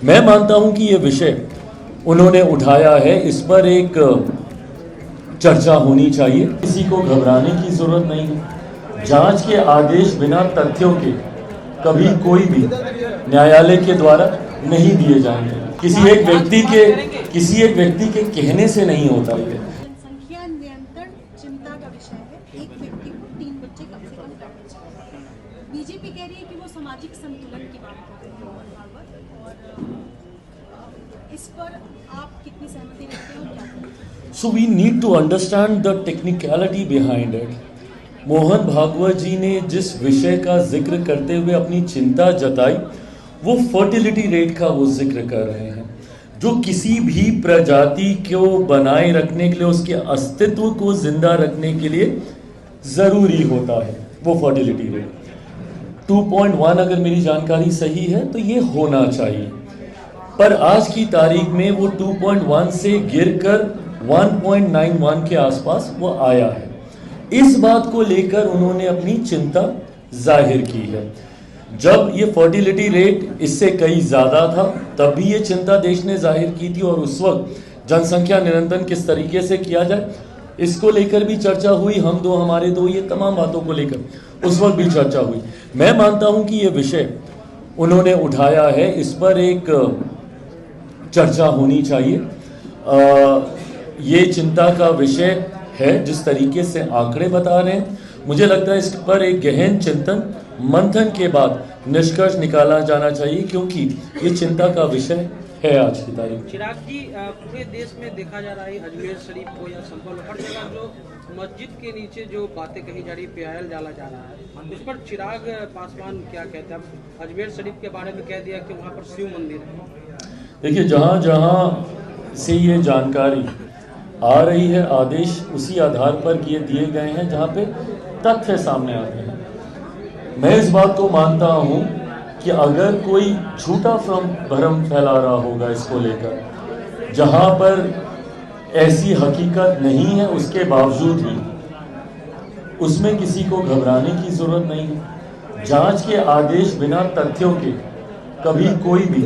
मैं मानता हूं कि ये विषय उन्होंने उठाया है, इस पर एक चर्चा होनी चाहिए। किसी को घबराने की जरूरत नहीं है। जांच के आदेश बिना तथ्यों के कभी कोई भी न्यायालय के द्वारा नहीं दिए जाएंगे। किसी एक व्यक्ति के कहने से नहीं होता ये। जनसंख्या नियंत्रण चिंता का विषय है। एक व्यक्ति को 3 बच्चे कम से कम करने चाहिए। बीजेपी कह रही है कि वो सामाजिक संतुलन की बात कर रही है और इस पर आप कितनी सहमति रखते हो क्या? So we need to understand the technicality behind it. Mohan Bhagwat ji ने जिस विषय का जिक्र करते हुए अपनी चिंता जताई, वो फर्टिलिटी रेट का वो जिक्र कर रहे हैं, जो किसी भी प्रजाति को बनाए रखने के लिए, उसके अस्तित्व को जिंदा रखने के लिए जरूरी होता है, वो फर्टिलिटी रेट 2.1 अगर मेरी जानकारी सही है तो ये होना चाहिए। पर आज की तारीख में वो 2.1 से गिरकर 1.91 के आसपास वो आया है। इस बात को लेकर उन्होंने अपनी चिंता जाहिर की है। जब ये फर्टिलिटी रेट इससे कहीं ज़्यादा था तब भी ये चिंता देश ने जाहिर की थी, और उस वक्त जनसंख्या नियंत्रण किस तरीके से किया जाए इसको लेकर भी चर्चा हुई। हम दो हमारे दो, ये तमाम बातों को लेकर उस वक्त भी चर्चा हुई। मैं मानता हूं कि ये विषय उन्होंने उठाया है, इस पर एक चर्चा होनी चाहिए। ये चिंता का विषय है। जिस तरीके से आंकड़े बता रहे हैं, मुझे लगता है इस पर एक गहन चिंतन मंथन के बाद निष्कर्ष निकाला जाना चाहिए, क्योंकि ये चिंता का विषय है आज की तारीख। चिराग जी, पूरे देश में देखा जा रहा है अजमेर शरीफ को या संभल हर जगह जो मस्जिद के नीचे जो बातें कही जा रही, प्यायल डाला जा रहा है, उस पर चिराग पासवान क्या कहते हैं? अजमेर शरीफ के बारे में कह दिया कि वहाँ पर शिव मंदिर है। देखिए, जहाँ जहाँ से ये जानकारी आ रही है, आदेश उसी आधार पर ये दिए गए हैं जहाँ पे तथ्य सामने आते हैं। मैं इस बात को मानता हूँ कि अगर कोई झूठा भ्रम फैला रहा होगा इसको लेकर, जहाँ पर ऐसी हकीकत नहीं है, उसके बावजूद ही उसमें किसी को घबराने की जरूरत नहीं है। जांच के आदेश बिना तथ्यों के कभी कोई भी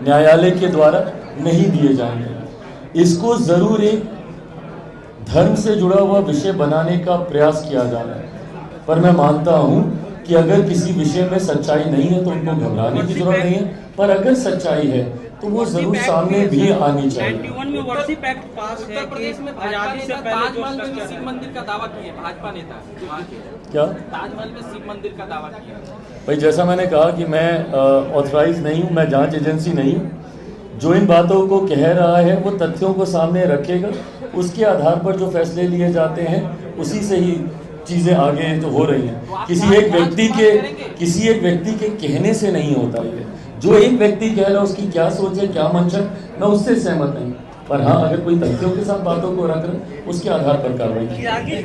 न्यायालय के द्वारा नहीं दिए जाएंगे। इसको जरूर एक धर्म से जुड़ा हुआ विषय बनाने का प्रयास किया जा रहा है, पर मैं मानता हूं कि अगर किसी विषय में सच्चाई नहीं है तो उनको घबराने की जरूरत नहीं है, पर अगर सच्चाई है तो वो जरूर सामने भी आनी चाहिए। 91 में वर्षिप एक्ट पास है कि आजादी से पहले जो शिव मंदिर का दावा किए भाजपा नेता, क्या ताजमहल में शिव मंदिर का दावा किया? भाई, जैसा मैंने कहा कि मैं ऑथराइज नहीं हूँ, मैं जांच एजेंसी नहीं हूँ। जो इन बातों को कह रहा है वो तथ्यों को सामने रखेगा, उसके आधार पर जो फैसले लिए जाते हैं उसी से ही चीज़ें आगे तो हो रही हैं। किसी एक व्यक्ति के कहने से नहीं होता ये। जो एक व्यक्ति कह रहा है उसकी क्या सोच है, क्या मंशा, मैं उससे सहमत नहीं, पर हाँ, अगर कोई तथ्यों के साथ बातों को रख रहा है उसके आधार पर कार्रवाई की।